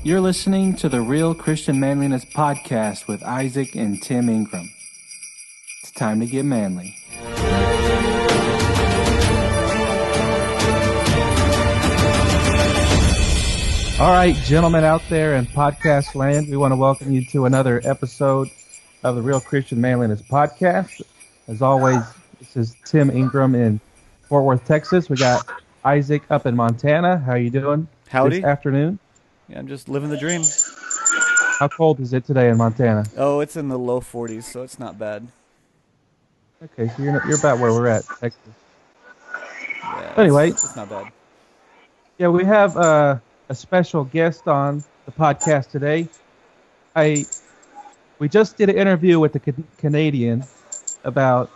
You're listening to the Real Christian Manliness Podcast with Isaac and Tim Ingram. It's time to get manly. All right, gentlemen out there in podcast land, we want to welcome you to another episode of the Real Christian Manliness Podcast. As always, this is Tim Ingram in Fort Worth, Texas. We got Isaac up in Montana. How are you doing? Howdy. This afternoon? Yeah, I'm just living the dream. How cold is it today in Montana? Oh, it's in the low 40s, so it's not bad. Okay, so you're about where we're at, Texas. Yeah, Anyway. It's not bad. Yeah, we have a special guest on the podcast today. We just did an interview with the Canadian about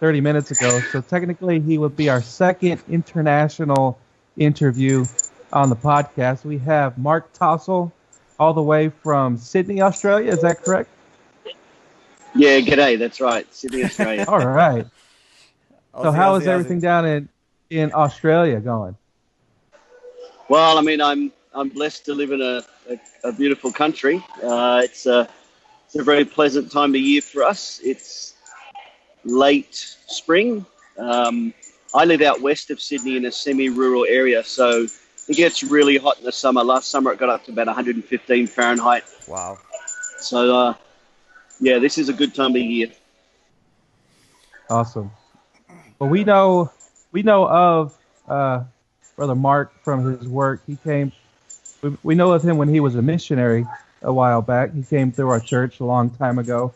30 minutes ago, so technically he would be our second international interview on the podcast. We have Mark Tossell, all the way from Sydney, Australia. Is that correct? Yeah, g'day. That's right, Sydney, Australia. All right. So how is everything down in Australia going? Well, I mean, I'm blessed to live in a beautiful country. It's a very pleasant time of year for us. It's late spring. I live out west of Sydney in a semi-rural area, so it gets really hot in the summer. Last summer it got up to about 115 Fahrenheit. Wow. So, yeah, this is a good time of year. Awesome. Well, we know of Brother Mark from his work. We know of him when he was a missionary a while back. He came through our church a long time ago.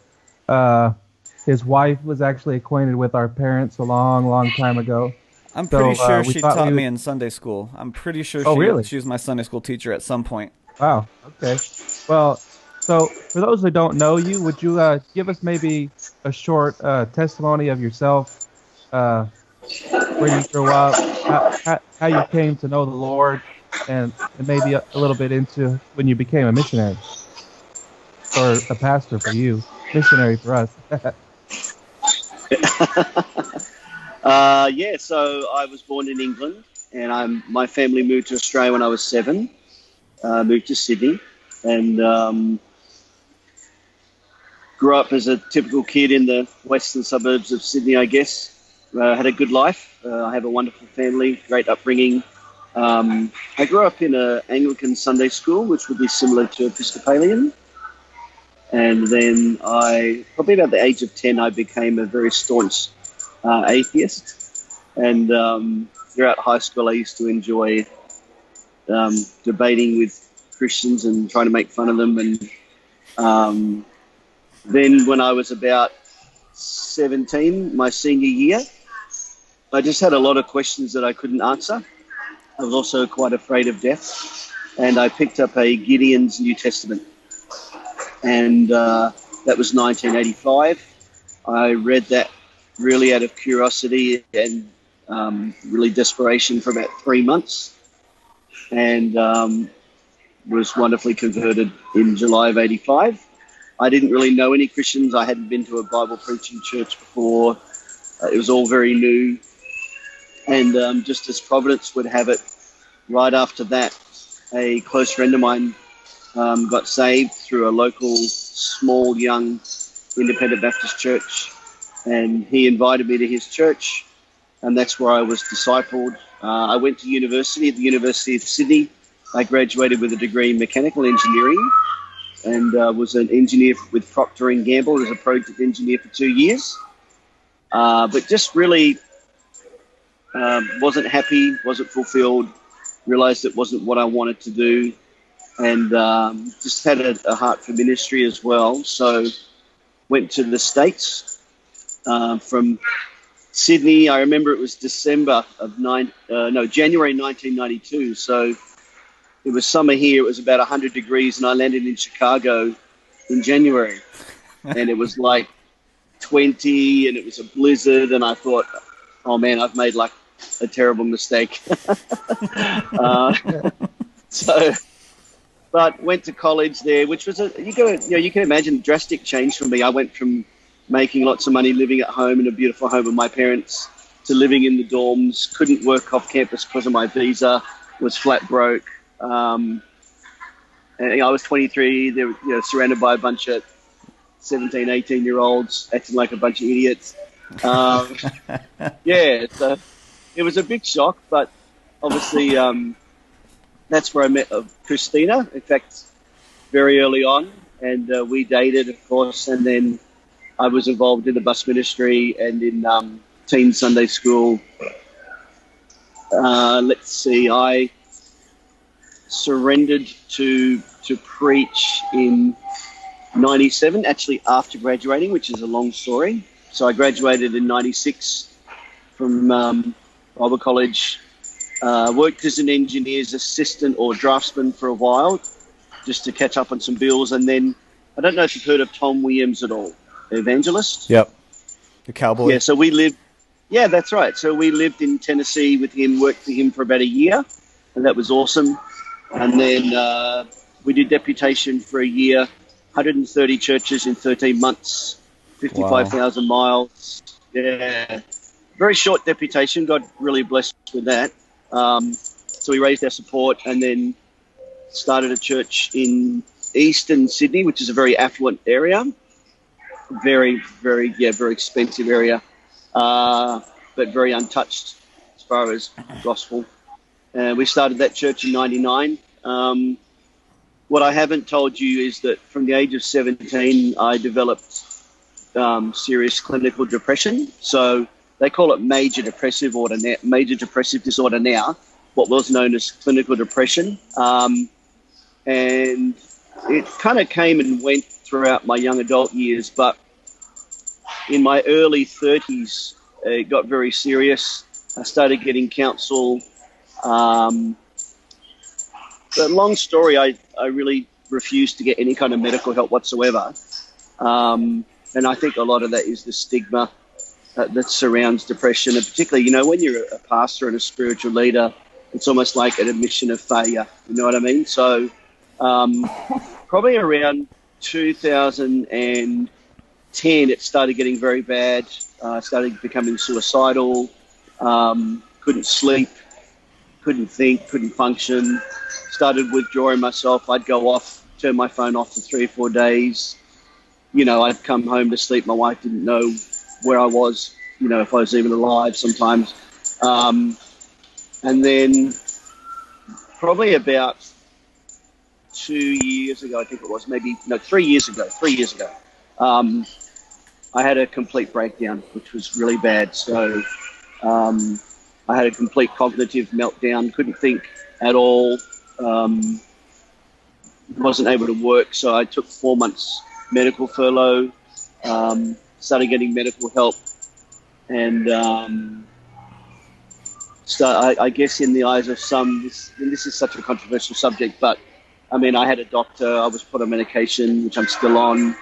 His wife was actually acquainted with our parents a long, long time ago. I'm pretty sure she taught me in Sunday school. I'm pretty sure she was my Sunday school teacher at some point. Wow. Okay. Well, so for those who don't know you, would you give us maybe a short testimony of yourself, where you grew up, how you came to know the Lord, and maybe a little bit into when you became a missionary, or a pastor for you, missionary for us. Yeah, so I was born in England, and my family moved to Australia when I was 7. Moved to Sydney, and grew up as a typical kid in the western suburbs of Sydney, I guess. Had a good life. I have a wonderful family, great upbringing. I grew up in an Anglican Sunday school, which would be similar to Episcopalian. And then probably about the age of 10, I became a very staunch atheist. And throughout high school, I used to enjoy debating with Christians and trying to make fun of them. And then when I was about 17, my senior year, I just had a lot of questions that I couldn't answer. I was also quite afraid of death. And I picked up a Gideon's New Testament. And that was 1985. I read that really out of curiosity and really desperation for about 3 months, and was wonderfully converted in July of 85. I didn't really know any Christians. I hadn't been to a Bible preaching church before. It was all very new. And just as Providence would have it, right after that, a close friend of mine got saved through a local, small, young, independent Baptist church. And he invited me to his church, and that's where I was discipled. I went to university at the University of Sydney. I graduated with a degree in mechanical engineering and was an engineer with Procter & Gamble as a project engineer for 2 years. But just really wasn't happy, wasn't fulfilled, realized it wasn't what I wanted to do, and just had a heart for ministry as well. So went to the States. From Sydney, I remember it was January 1992. So it was summer here. It was about 100 degrees, and I landed in Chicago in January, and it was like 20, and it was a blizzard. And I thought, oh man, I've made like a terrible mistake. But went to college there, which was you can imagine drastic change for me. I went from making lots of money, living at home in a beautiful home with my parents, to living in the dorms, couldn't work off campus because of my visa, was flat broke. And I was 23. They were, surrounded by a bunch of 17, 18-year-olds acting like a bunch of idiots. So it was a big shock, but obviously that's where I met Christina, in fact, very early on, and we dated, of course, and then I was involved in the bus ministry and in teen Sunday school. I surrendered to preach in 97, actually after graduating, which is a long story. So I graduated in 96 from Bible College, worked as an engineer's assistant or draftsman for a while, just to catch up on some bills. And then, I don't know if you've heard of Tom Williams at all, evangelist. Yep. The cowboy. Yeah, so we lived, yeah, that's right. So we lived in Tennessee with him, worked for him for about a year, and that was awesome. And then we did deputation for a year, 130 churches in 13 months, 55,000 miles. Yeah, very short deputation. God really blessed with that. So we raised our support and then started a church in Eastern Sydney, which is a very affluent area. Very, very expensive area, but very untouched as far as gospel. We started that church in 99. What I haven't told you is that from the age of 17, I developed serious clinical depression. So they call it major depressive disorder now, what was known as clinical depression. And it kind of came and went throughout my young adult years, but in my early 30s, it got very serious. I started getting counsel. But long story, I really refused to get any kind of medical help whatsoever. And I think a lot of that is the stigma that surrounds depression. And particularly, when you're a pastor and a spiritual leader, it's almost like an admission of failure. You know what I mean? So probably around 2010, it started getting very bad. I started becoming suicidal, couldn't sleep, couldn't think, couldn't function, started withdrawing myself. I'd go off, turn my phone off for 3 or 4 days. I'd come home to sleep. My wife didn't know where I was, if I was even alive sometimes. And then probably about 2 years ago, I think it was, 3 years ago, I had a complete breakdown, which was really bad. So I had a complete cognitive meltdown, couldn't think at all, wasn't able to work. So I took 4 months medical furlough, started getting medical help. And I guess in the eyes of some, this is such a controversial subject, but I had a doctor, I was put on medication, which I'm still on,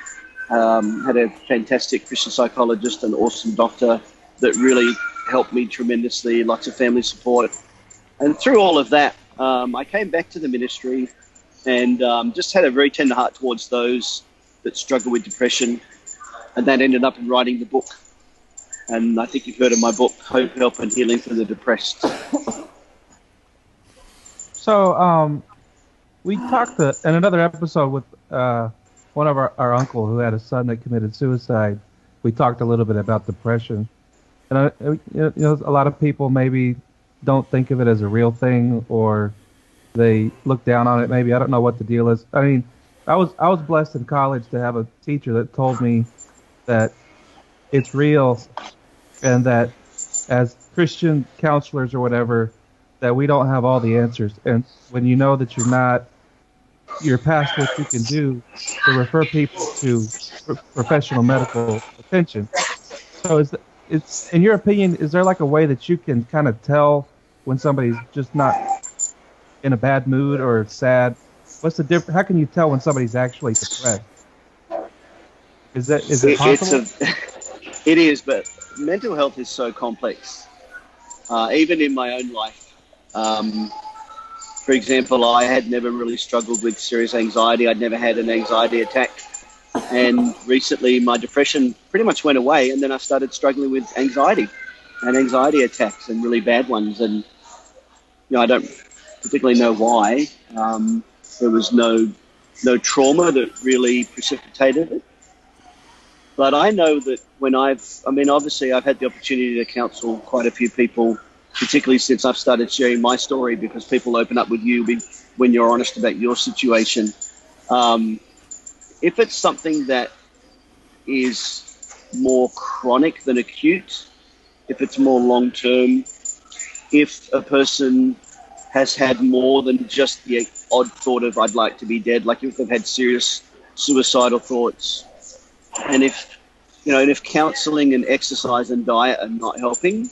had a fantastic Christian psychologist, an awesome doctor that really helped me tremendously, lots of family support. And through all of that, I came back to the ministry and just had a very tender heart towards those that struggle with depression. And that ended up in writing the book. And I think you've heard of my book, Hope, Help, and Healing for the Depressed. So we talked in another episode with one of our uncle who had a son that committed suicide. We talked a little bit about depression. And a lot of people maybe don't think of it as a real thing, or they look down on it. Maybe I don't know what the deal is. I was blessed in college to have a teacher that told me that it's real, and that as Christian counselors or whatever, that we don't have all the answers. And when you know that you're past what you can do, to refer people to professional medical attention. So it's in your opinion, is there like a way that you can kind of tell when somebody's just not in a bad mood or sad? What's the difference? How can you tell when somebody's actually depressed? Is it possible? It is, but mental health is so complex. Even in my own life, for example, I had never really struggled with serious anxiety. I'd never had an anxiety attack. And recently my depression pretty much went away, and then I started struggling with anxiety and anxiety attacks, and really bad ones. And I don't particularly know why. There was no no trauma that really precipitated it. But I know that when obviously I've had the opportunity to counsel quite a few people, particularly since I've started sharing my story, because people open up with you when you're honest about your situation. If it's something that is more chronic than acute, if it's more long-term, if a person has had more than just the odd thought of I'd like to be dead, like if they've had serious suicidal thoughts, and if counseling and exercise and diet are not helping,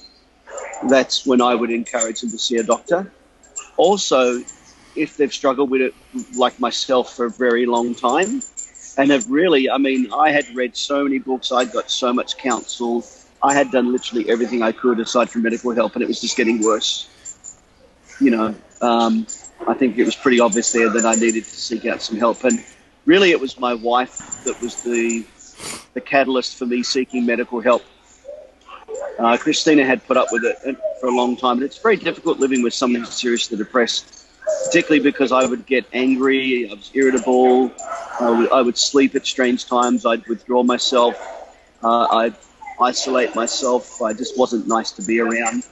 that's when I would encourage them to see a doctor. Also, if they've struggled with it like myself for a very long time and have really, I had read so many books, I got so much counsel, I had done literally everything I could aside from medical help, and it was just getting worse. I think it was pretty obvious there that I needed to seek out some help. And really it was my wife that was the catalyst for me seeking medical help. Christina had put up with it for a long time, and it's very difficult living with someone who's seriously depressed, particularly because I would get angry, I was irritable, I would sleep at strange times, I'd withdraw myself, I'd isolate myself, I just wasn't nice to be around.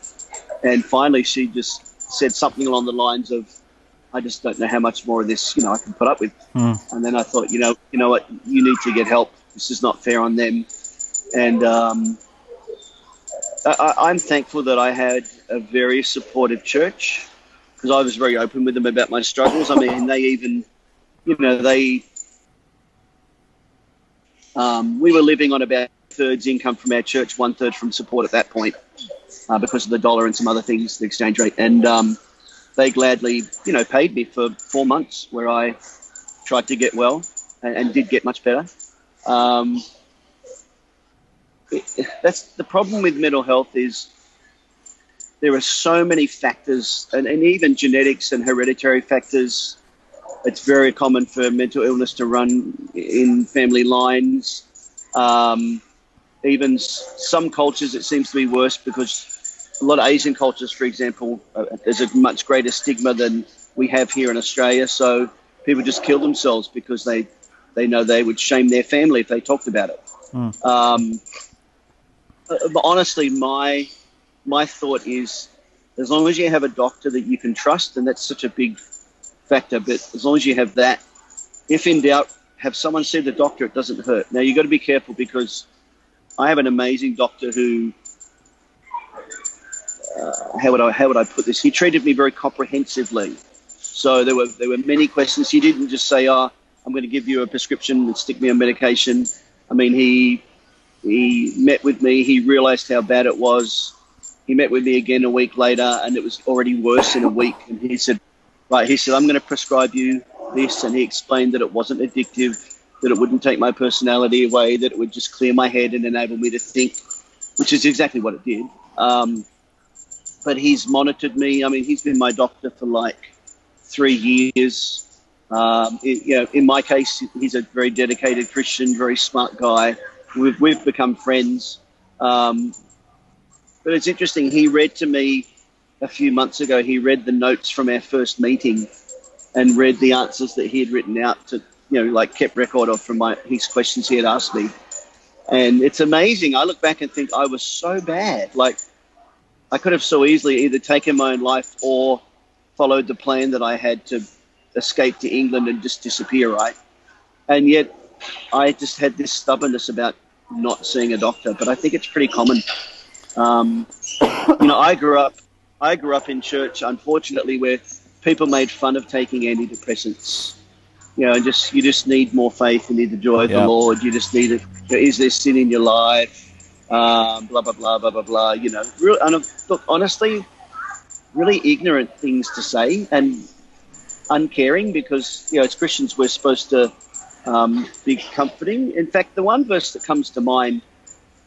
And finally she just said something along the lines of, I just don't know how much more of this, I can put up with. And then I thought, you know what, you need to get help. This is not fair on them. And I'm thankful that I had a very supportive church, because I was very open with them about my struggles. They even, we were living on about 2/3 income from our church, 1/3 from support at that point, because of the dollar and some other things, the exchange rate. And they gladly, paid me for 4 months where I tried to get well and did get much better. That's the problem with mental health, is there are so many factors, and even genetics and hereditary factors. It's very common for mental illness to run in family lines. Even some cultures, it seems to be worse, because a lot of Asian cultures, for example, there's a much greater stigma than we have here in Australia. So people just kill themselves because they know they would shame their family if they talked about it. But honestly, my thought is, as long as you have a doctor that you can trust, and that's such a big factor, but as long as you have that, if in doubt, have someone see the doctor. It doesn't hurt. Now, you've got to be careful, because I have an amazing doctor who, how would I put this? He treated me very comprehensively. So there were many questions. He didn't just say, I'm going to give you a prescription and stick me on medication. He met with me. He realized how bad it was. He met with me again a week later, and it was already worse in a week. And he said, I'm going to prescribe you this. And he explained that it wasn't addictive, that it wouldn't take my personality away, that it would just clear my head and enable me to think, which is exactly what it did. But he's monitored me. He's been my doctor for like 3 years. In my case, he's a very dedicated Christian, very smart guy. We've become friends. But it's interesting. He read to me a few months ago. He read the notes from our first meeting and read the answers that he had written out to, kept record of from his questions he had asked me. And it's amazing. I look back and think I was so bad. Like, I could have so easily either taken my own life or followed the plan that I had to escape to England and just disappear, right? And yet I just had this stubbornness about not seeing a doctor. But I think it's pretty common. I grew up in church, unfortunately, where people made fun of taking antidepressants. You just need more faith. You need the joy of the Lord. You just need it. Is there sin in your life? Blah, blah, blah, blah, blah, blah. Look, honestly, really ignorant things to say and uncaring, because, as Christians, we're supposed to be comforting. In fact, the one verse that comes to mind,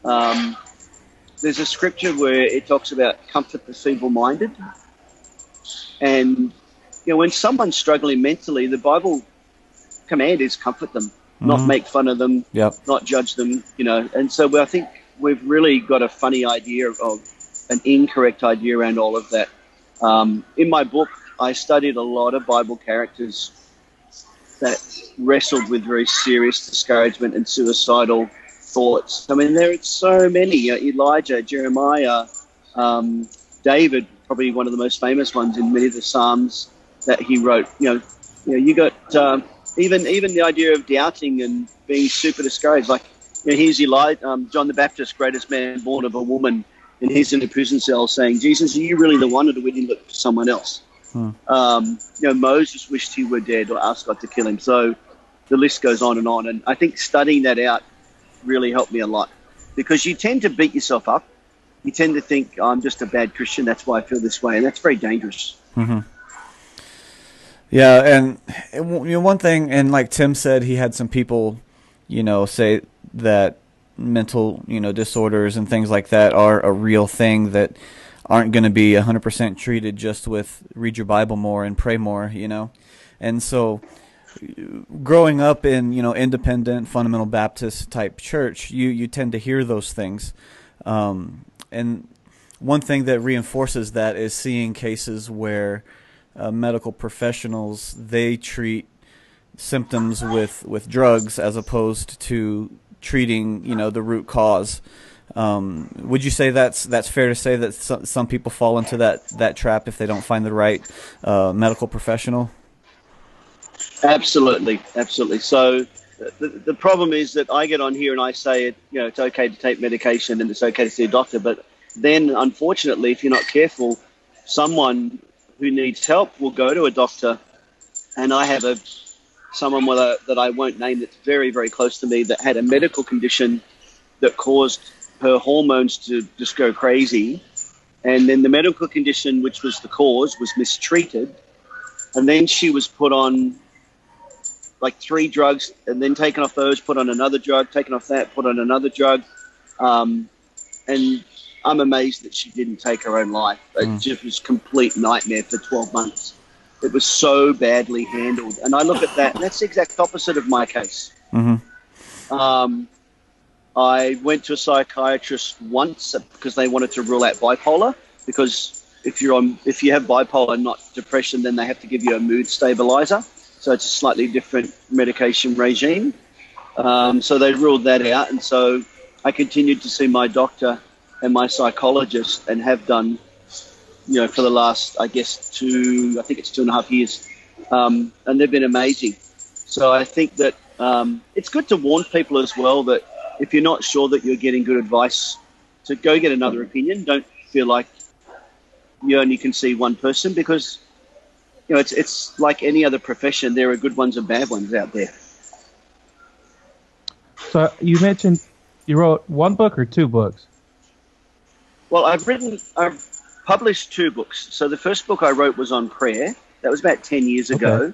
there's a scripture where it talks about comfort the feeble-minded. And, when someone's struggling mentally, the Bible command is comfort them, not make fun of them, not judge them, And so I think we've really got a funny idea of an incorrect idea around all of that. In my book, I studied a lot of Bible characters, that wrestled with very serious discouragement and suicidal thoughts. I mean, there are so many. Elijah, Jeremiah, David, probably one of the most famous ones in many of the Psalms that he wrote. You got even the idea of doubting and being super discouraged. Like, here's Elijah, John the Baptist, greatest man born of a woman, and he's in a prison cell saying, "Jesus, are you really the one, or do we need to look for someone else?" Moses wished he were dead or asked God to kill him. So the list goes on. And I think studying that out really helped me a lot, because you tend to beat yourself up. You tend to think, I'm just a bad Christian, that's why I feel this way, and that's very dangerous. Mm-hmm. Yeah, and one thing, and like Tim said, he had some people, say that mental, disorders and things like that are a real thing that aren't going to be 100% treated just with read your Bible more and pray more, And so growing up in, independent, fundamental Baptist type church, you tend to hear those things. And one thing that reinforces that is seeing cases where medical professionals, they treat symptoms with drugs as opposed to treating, the root cause. Would you say that's fair to say that some people fall into that trap if they don't find the right medical professional? Absolutely. So the problem is that I get on here and I say it's okay to take medication and it's okay to see a doctor, but then unfortunately, if you're not careful, someone who needs help will go to a doctor. And I have someone that I won't name that's very, very close to me that had a medical condition that caused her hormones to just go crazy. And then the medical condition, which was the cause, was mistreated. And then she was put on like 3 drugs and then taken off those, put on another drug, taken off that, put on another drug. And I'm amazed that she didn't take her own life. It just was a complete nightmare for 12 months. It was so badly handled. And I look at that, and that's the exact opposite of my case. Mm-hmm. I went to a psychiatrist once because they wanted to rule out bipolar, because if you have bipolar, not depression, then they have to give you a mood stabilizer. So it's a slightly different medication regime. So they ruled that out. And so I continued to see my doctor and my psychologist, and have done, for the last, I guess, 2.5 years. And they've been amazing. So I think that it's good to warn people as well that if you're not sure that you're getting good advice, to go get another opinion. Don't feel like you only can see one person, because it's like any other profession. There are good ones and bad ones out there. So you mentioned you wrote 1 book or 2 books? Well, I've published 2 books. So the first book I wrote was on prayer. That was about 10 years ago. Okay.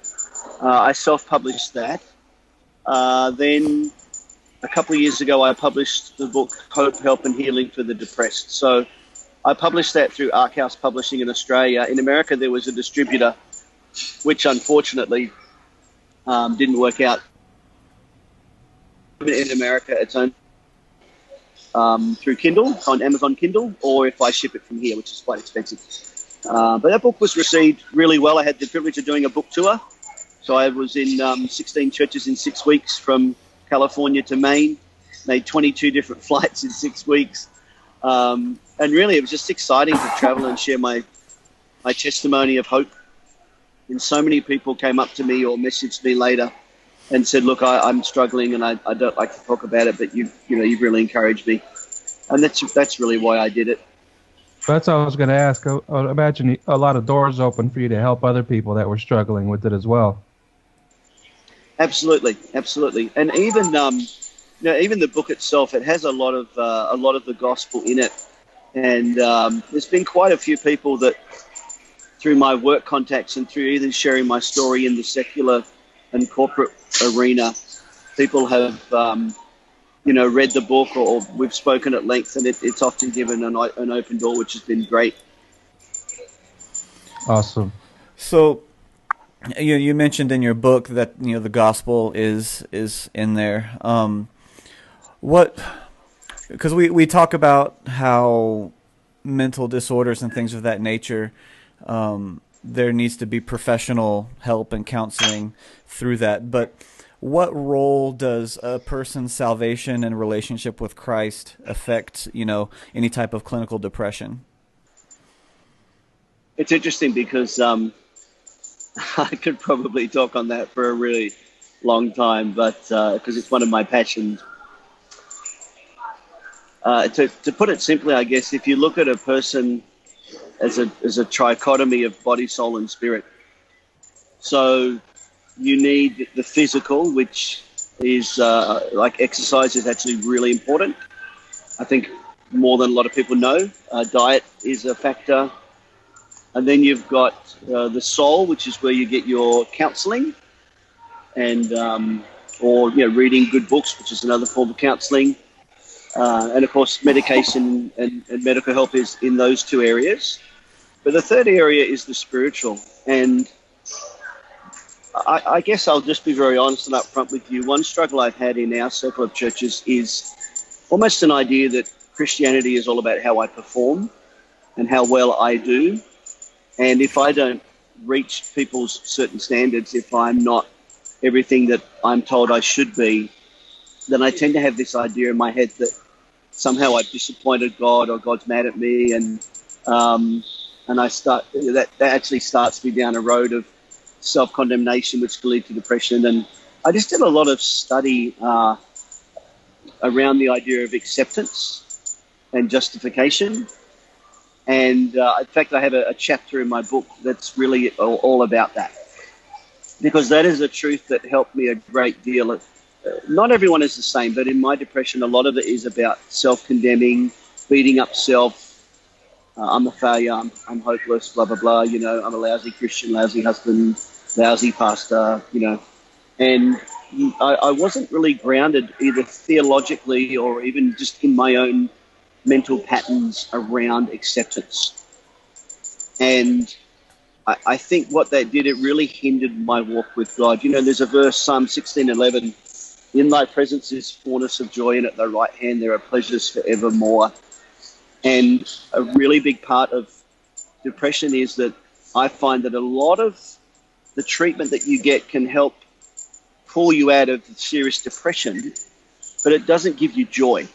I self-published that. Then a couple of years ago, I published the book Hope, Help and Healing for the Depressed. So I published that through Ark House Publishing in Australia. In America, there was a distributor, which unfortunately didn't work out. In America, it's only through Kindle, on Amazon Kindle, or if I ship it from here, which is quite expensive. But that book was received really well. I had the privilege of doing a book tour. So I was in 16 churches in 6 weeks from California to Maine, made 22 different flights in 6 weeks. And really, it was just exciting to travel and share my testimony of hope. And so many people came up to me or messaged me later and said, look, I'm struggling and I don't like to talk about it, but you've really encouraged me. And that's really why I did it. That's what I was going to ask. I would imagine a lot of doors open for you to help other people that were struggling with it as well. Absolutely. And even even the book itself, it has a lot of the gospel in it. And there's been quite a few people that, through my work contacts and through either sharing my story in the secular and corporate arena, people have read the book, or we've spoken at length, and it's often given an open door, which has been great. Awesome. So you mentioned in your book that the gospel is in there. Because we talk about how mental disorders and things of that nature there needs to be professional help and counseling through that. But what role does a person's salvation and relationship with Christ affect, any type of clinical depression? It's interesting because I could probably talk on that for a really long time, but because it's one of my passions. To put it simply, I guess, if you look at a person as a trichotomy of body, soul, and spirit, so you need the physical, which is like exercise is actually really important. I think more than a lot of people know. Diet is a factor. And then you've got the soul, which is where you get your counseling and or reading good books, which is another form of counseling. And of course, medication and medical help is in those two areas. But the third area is the spiritual. And I guess I'll just be very honest and upfront with you. One struggle I've had in our circle of churches is almost an idea that Christianity is all about how I perform and how well I do. And if I don't reach people's certain standards, if I'm not everything that I'm told I should be, then I tend to have this idea in my head that somehow I've disappointed God or God's mad at me. And I start, that actually starts me down a road of self-condemnation, which can lead to depression. And I just did a lot of study around the idea of acceptance and justification. And in fact, I have a chapter in my book that's really all about that, because that is a truth that helped me a great deal. Not everyone is the same, but in my depression, a lot of it is about self-condemning, beating up self. I'm a failure. I'm hopeless. Blah blah blah. I'm a lousy Christian, lousy husband, lousy pastor. And I wasn't really grounded either theologically or even just in my own mental patterns around acceptance. And I think what that did, it really hindered my walk with God. There's a verse, Psalm 16:11, in thy presence is fullness of joy, and at thy right hand there are pleasures forevermore. And a really big part of depression is that I find that a lot of the treatment that you get can help pull you out of serious depression, but it doesn't give you joy.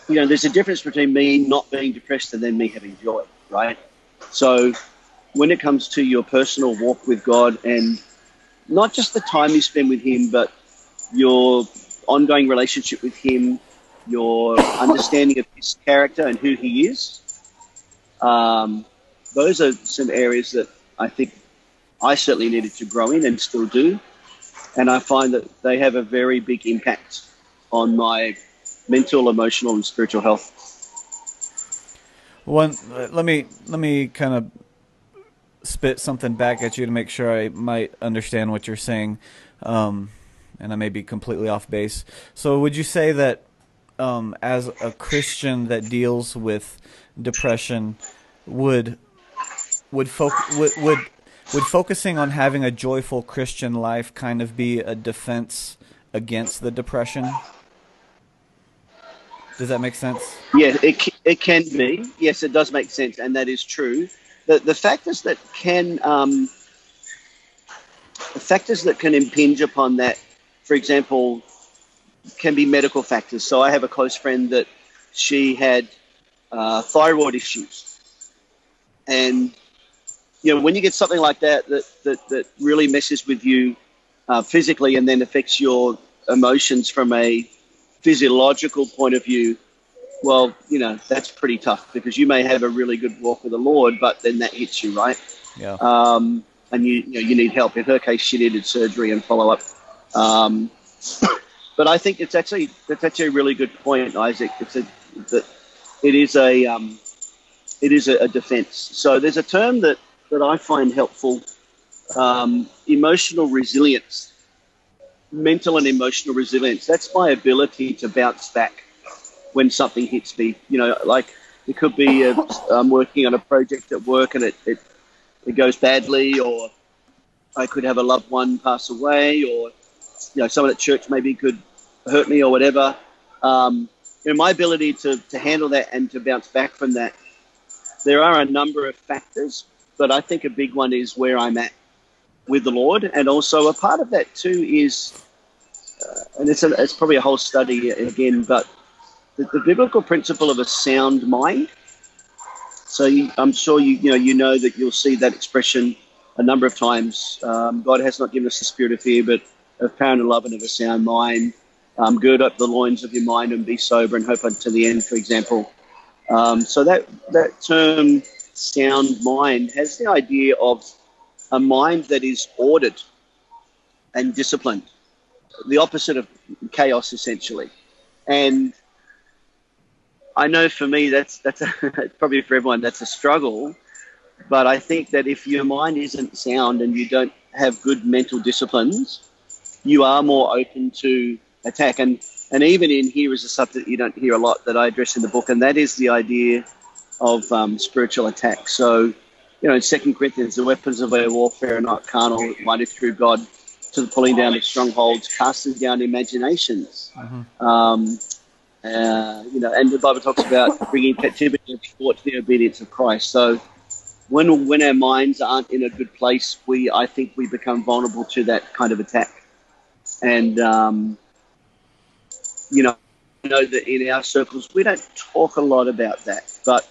There's a difference between me not being depressed and then me having joy, right? So when it comes to your personal walk with God, and not just the time you spend with him, but your ongoing relationship with him, your understanding of his character and who he is, those are some areas that I think I certainly needed to grow in and still do. And I find that they have a very big impact on my mental, emotional, and spiritual health. Let me kind of spit something back at you to make sure I might understand what you're saying, and I may be completely off base. So would you say that as a Christian that deals with depression, would focusing on having a joyful Christian life kind of be a defense against the depression? Does that make sense? Yeah, it can be. Yes, it does make sense, and that is true. The factors that can impinge upon that, for example, can be medical factors. So I have a close friend that she had thyroid issues, and when you get something like that really messes with you physically, and then affects your emotions from a physiological point of view, well, that's pretty tough, because you may have a really good walk with the Lord, but then that hits you, right? Yeah. And you need help. In her case, she needed surgery and follow up. But I think that's actually a really good point, Isaac. It is a defense. So there's a term that I find helpful, emotional resilience. Mental and emotional resilience. That's my ability to bounce back when something hits me. Like it could be I'm working on a project at work and it goes badly, or I could have a loved one pass away, or someone at church maybe could hurt me or whatever. My ability to handle that and to bounce back from that. There are a number of factors, but I think a big one is where I'm at with the Lord. And also a part of that too is, and it's probably a whole study again, but the biblical principle of a sound mind. So I'm sure you know that you'll see that expression a number of times. God has not given us the spirit of fear, but of power and love and of a sound mind. Gird up the loins of your mind and be sober and hope unto the end, for example. So that term sound mind has the idea of a mind that is ordered and disciplined, the opposite of chaos, essentially. And I know for me that's probably for everyone that's a struggle, but I think that if your mind isn't sound and you don't have good mental disciplines, you are more open to attack. And even in here is a subject that you don't hear a lot that I address in the book, and that is the idea of spiritual attack. So, in 2 Corinthians, the weapons of our warfare are not carnal, mighty through God to the pulling down of strongholds, casting down imaginations. And the Bible talks about bringing captivity and thought to the obedience of Christ. So when our minds aren't in a good place, I think we become vulnerable to that kind of attack. And, I know that in our circles, we don't talk a lot about that. But,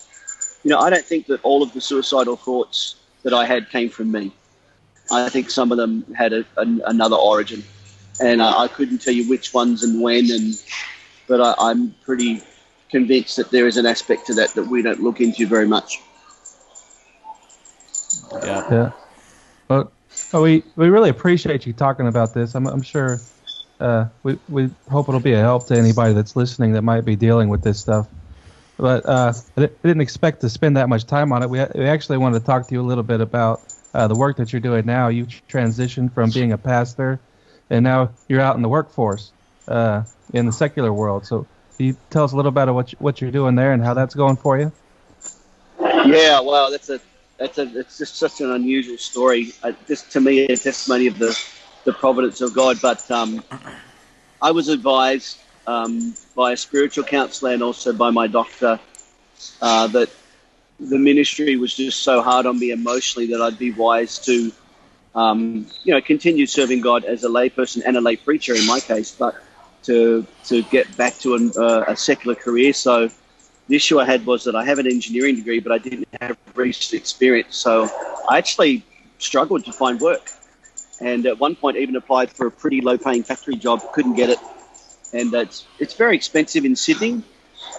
I don't think that all of the suicidal thoughts that I had came from me. I think some of them had another origin. And I couldn't tell you which ones and when, but I'm pretty convinced that there is an aspect to that we don't look into very much. Yeah. Well, we really appreciate you talking about this. I'm sure we hope it'll be a help to anybody that's listening that might be dealing with this stuff. But I didn't expect to spend that much time on it. We actually wanted to talk to you a little bit about the work that you're doing now. You transitioned from being a pastor, and now you're out in the workforce in the secular world. So can you tell us a little bit about what you're doing there and how that's going for you? Yeah, well, it's just such an unusual story. Just to me, a testimony of the providence of God. But I was advised by a spiritual counselor and also by my doctor that the ministry was just so hard on me emotionally that I'd be wise to, continue serving God as a layperson and a lay preacher in my case, but to get back to a secular career. So the issue I had was that I have an engineering degree, but I didn't have recent experience. So I actually struggled to find work. And at one point even applied for a pretty low-paying factory job, couldn't get it. And it's very expensive in Sydney.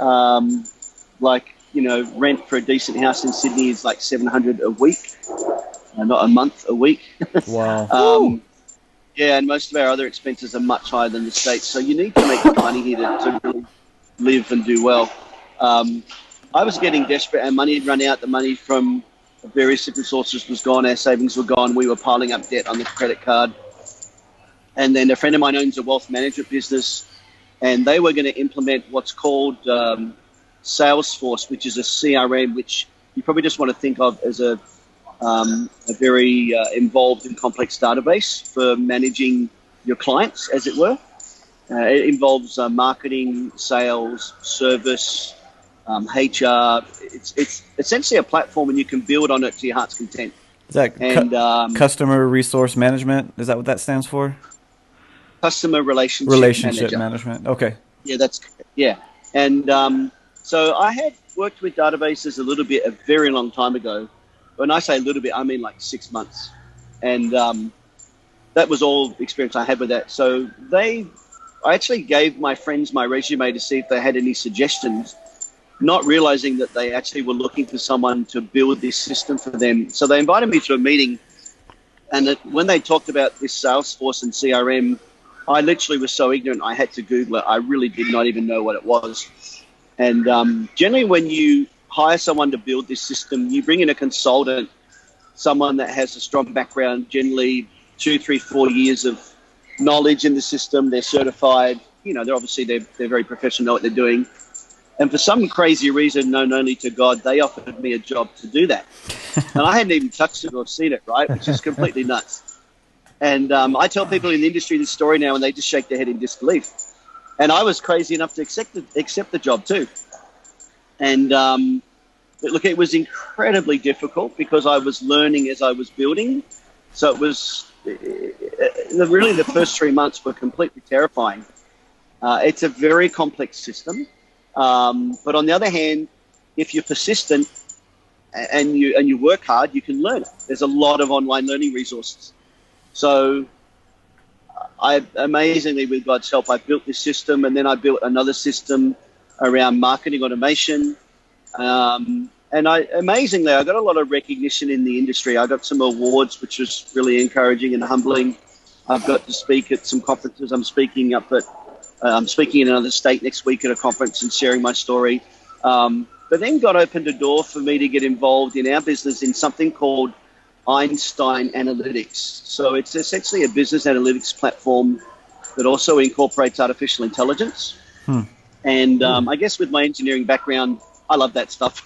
Rent for a decent house in Sydney is like $700 a week, not a month, a week. Wow. Yeah, and most of our other expenses are much higher than the States. So you need to make money here to really live and do well. I was getting desperate. Our money had run out. The money from various different sources was gone. Our savings were gone. We were piling up debt on the credit card. And then a friend of mine owns a wealth management business, and they were going to implement what's called Salesforce, which is a CRM, which you probably just want to think of as a very involved and complex database for managing your clients, as it were. It involves marketing, sales, service, HR. It's essentially a platform, and you can build on it to your heart's content. Is that customer resource management? Is that what that stands for? Customer relationship management. Okay. Yeah. And so I had worked with databases a little bit a very long time ago. When I say a little bit, I mean like 6 months. And that was all experience I had with that. So I actually gave my friends my resume to see if they had any suggestions, not realizing that they actually were looking for someone to build this system for them. So they invited me to a meeting, and when they talked about this Salesforce and CRM, I literally was so ignorant I had to Google it. I really did not even know what it was. And generally when you hire someone to build this system, you bring in a consultant, someone that has a strong background, generally 2, 3, 4 years of knowledge in the system. They're certified. They're very professional, know what they're doing. And for some crazy reason, known only to God, they offered me a job to do that. And I hadn't even touched it or seen it, right? Which is completely nuts. And I tell people in the industry this story now, and they just shake their head in disbelief. And I was crazy enough to accept the job too. And look, it was incredibly difficult because I was learning as I was building. So it was really the first 3 months were completely terrifying. It's a very complex system. But on the other hand, if you're persistent and you work hard, you can learn it. There's a lot of online learning resources. So amazingly, with God's help, I built this system, and then I built another system around marketing automation. And amazingly, I got a lot of recognition in the industry. I got some awards, which was really encouraging and humbling. I've got to speak at some conferences. I'm speaking in another state next week at a conference and sharing my story. But then God opened a door for me to get involved in our business in something called Einstein Analytics. So it's essentially a business analytics platform that also incorporates artificial intelligence. And I guess with my engineering background, I love that stuff.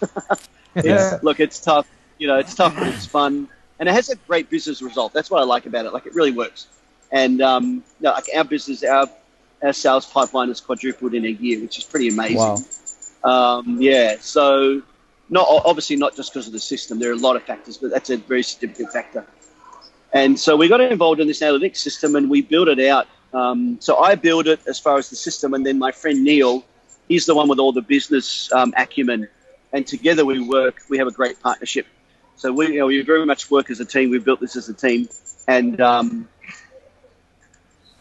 Look, it's tough. It's tough, but it's fun. And it has a great business result. That's what I like about it. Like, it really works. And like our business, our sales pipeline has quadrupled in a year, which is pretty amazing. Wow. So obviously not just because of the system. There are a lot of factors, but that's a very significant factor. And so we got involved in this analytics system, and we built it out. So I built it as far as the system, and then my friend Neil, he's the one with all the business acumen, and together we have a great partnership. So we very much work as a team. We built this as a team, and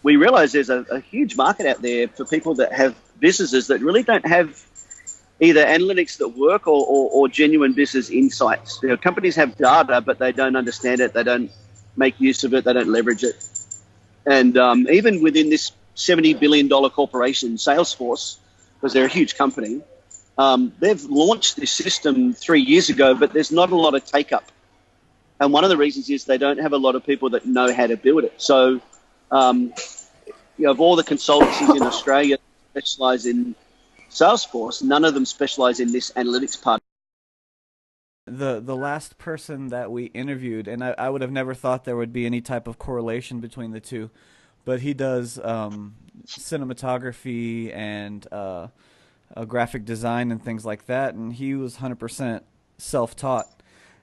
we realize there's a huge market out there for people that have businesses that really don't have either analytics that work or genuine business insights. Companies have data, but they don't understand it. They don't make use of it. They don't leverage it. And even within this $70 billion corporation, Salesforce, because they're a huge company, they've launched this system 3 years ago, but there's not a lot of take-up. And one of the reasons is they don't have a lot of people that know how to build it. So, of all the consultancies in Australia that specialize in Salesforce, none of them specialize in this analytics part. The last person that we interviewed, and I would have never thought there would be any type of correlation between the two, but he does cinematography and graphic design and things like that, and he was 100% self-taught.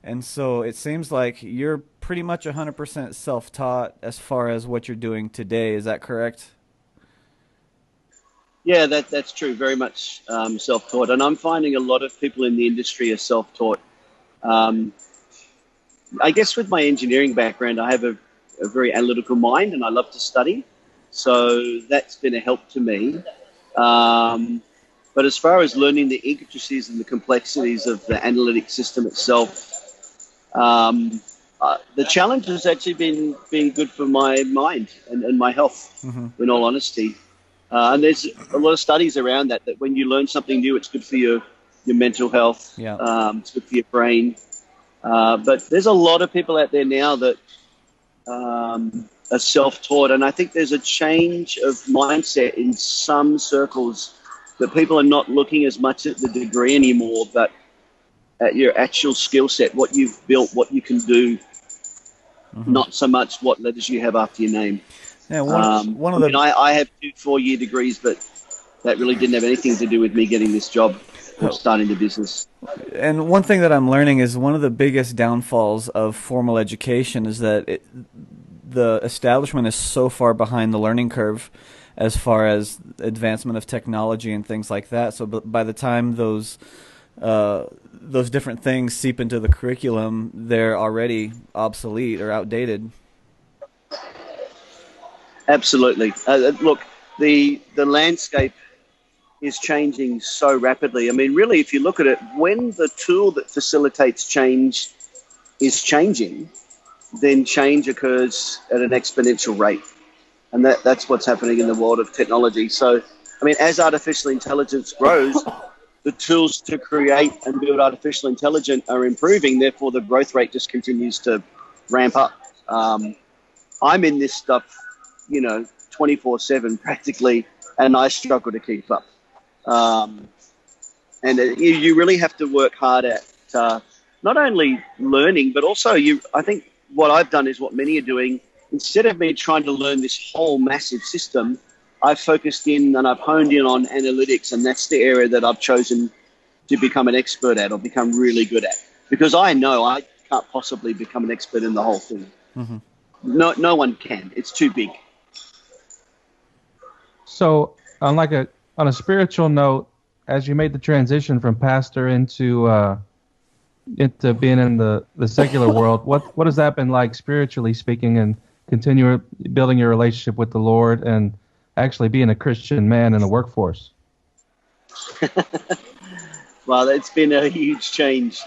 And so it seems like you're pretty much 100% self-taught as far as what you're doing today. Is that correct? Yeah, that's true. Very much self-taught. And I'm finding a lot of people in the industry are self-taught. I guess with my engineering background, I have a very analytical mind, and I love to study. So that's been a help to me. But as far as learning the intricacies and the complexities of the analytic system itself, the challenge has actually been good for my mind and my health, in all honesty. And there's a lot of studies around that when you learn something new, it's good for your mental health. It's good for your brain. But there's a lot of people out there now that are self-taught. And I think there's a change of mindset in some circles that people are not looking as much at the degree anymore, but at your actual skill set, what you've built, what you can do, not so much what letters you have after your name. Yeah, I have 2 4-year degrees, but that really didn't have anything to do with me getting this job or starting the business. And one thing that I'm learning is one of the biggest downfalls of formal education is that the establishment is so far behind the learning curve as far as advancement of technology and things like that. So by the time those different things seep into the curriculum, they're already obsolete or outdated. Absolutely. Look, the landscape is changing so rapidly. I mean, really, if you look at it, when the tool that facilitates change is changing, then change occurs at an exponential rate. And that's what's happening in the world of technology. So, I mean, as artificial intelligence grows, the tools to create and build artificial intelligence are improving. Therefore, the growth rate just continues to ramp up. I'm in this stuff 24/7 practically, and I struggle to keep up. You really have to work hard at not only learning, but also I think what I've done is what many are doing. Instead of me trying to learn this whole massive system, I've focused in and I've honed in on analytics, and that's the area that I've chosen to become an expert at or become really good at, because I know I can't possibly become an expert in the whole thing. Mm-hmm. No one can. It's too big. So, on a spiritual note, as you made the transition from pastor into being in the secular world, what has that been like spiritually speaking, and continue building your relationship with the Lord and actually being a Christian man in the workforce? Well, it's been a huge change.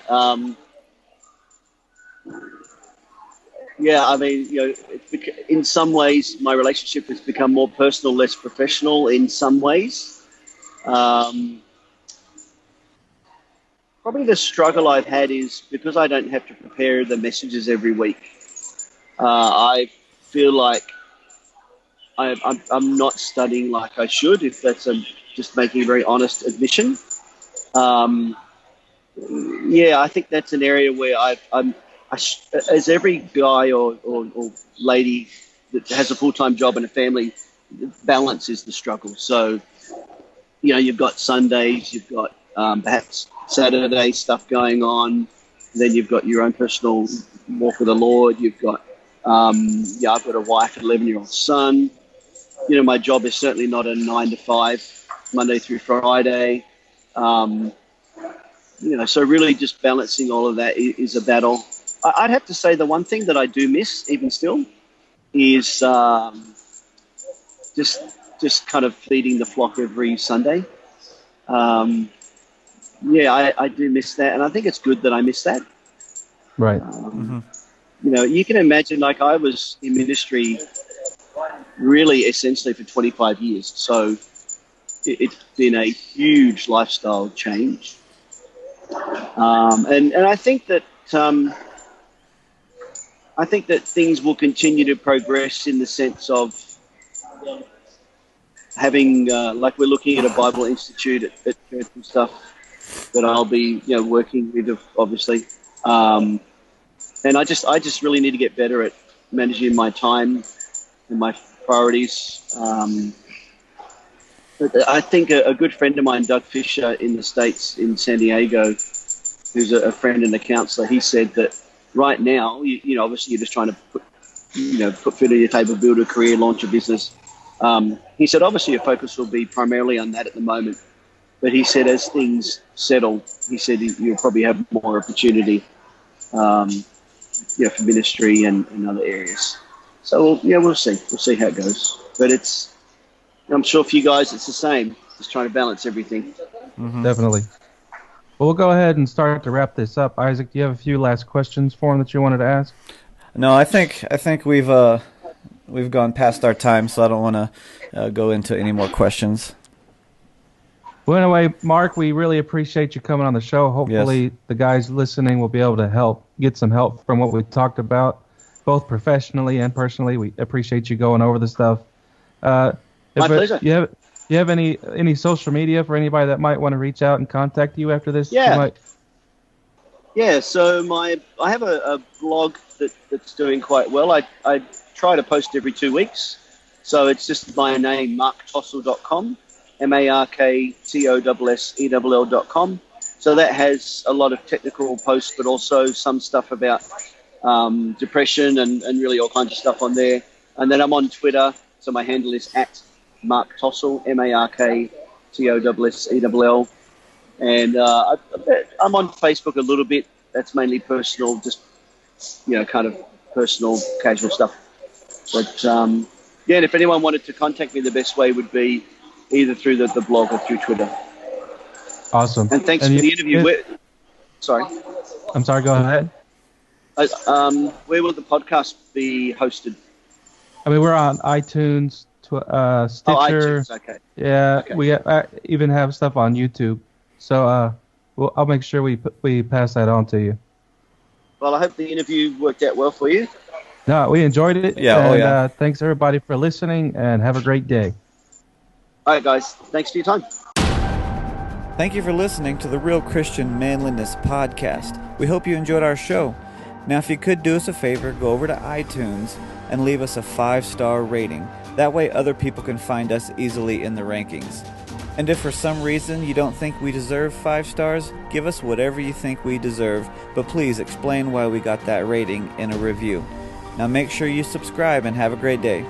Yeah, I mean, in some ways, my relationship has become more personal, less professional. In some ways, probably the struggle I've had is because I don't have to prepare the messages every week. I feel like I'm not studying like I should. If that's just making a very honest admission. Yeah, I think that's an area where as every guy or lady that has a full-time job and a family, balance is the struggle. So, you've got Sundays, you've got perhaps Saturday stuff going on, then you've got your own personal walk with the Lord. You've got, I've got a wife and 11-year-old son. My job is certainly not a 9 to 5, Monday through Friday. So really just balancing all of that is a battle. I'd have to say the one thing that I do miss, even still, is just kind of feeding the flock every Sunday. I do miss that, and I think it's good that I miss that. Right. You can imagine, like, I was in ministry really essentially for 25 years, so it's been a huge lifestyle change. And I think that things will continue to progress in the sense of having, like, we're looking at a Bible Institute at church and stuff that I'll be, working with, obviously. And I just really need to get better at managing my time and my priorities. I think a good friend of mine, Doug Fisher, in the States, in San Diego, who's a friend and a counselor, he said that right now, obviously you're just trying to put food on your table, build a career, launch a business. He said, obviously your focus will be primarily on that at the moment. But he said, as things settle, he said you'll probably have more opportunity, for ministry and other areas. So, we'll see. We'll see how it goes. But I'm sure for you guys, it's the same. Just trying to balance everything. Mm-hmm. Definitely. Well, we'll go ahead and start to wrap this up. Isaac, do you have a few last questions for him that you wanted to ask? No, I think we've gone past our time, so I don't want to go into any more questions. Well, anyway, Mark, we really appreciate you coming on the show. Hopefully the guys listening will be able to get some help from what we talked about, both professionally and personally. We appreciate you going over the stuff. My pleasure. You have any social media for anybody that might want to reach out and contact you after this? Yeah. Yeah, so I have a blog that's doing quite well. I try to post every 2 weeks. So it's just my name, marktossell.com, marktossell.com. So that has a lot of technical posts, but also some stuff about depression and really all kinds of stuff on there. And then I'm on Twitter, so my handle is @marktossell, MarkTossell. And I'm on Facebook a little bit. That's mainly personal, just, kind of personal, casual stuff. But, and if anyone wanted to contact me, the best way would be either through the blog or through Twitter. Awesome. And thanks for the interview. Sorry. I'm sorry, go ahead. Where will the podcast be hosted? I mean, we're on iTunes, Stitcher. Oh, iTunes, okay. Yeah, okay. We even have stuff on YouTube. So I'll make sure we pass that on to you. Well, I hope the interview worked out well for you. No, we enjoyed it. Yeah, and, thanks everybody for listening, and have a great day. All right, guys. Thanks for your time. Thank you for listening to the Real Christian Manliness podcast. We hope you enjoyed our show. Now, if you could do us a favor, go over to iTunes and leave us a 5-star rating. That way other people can find us easily in the rankings. And if for some reason you don't think we deserve 5 stars, give us whatever you think we deserve, but please explain why we got that rating in a review. Now make sure you subscribe and have a great day.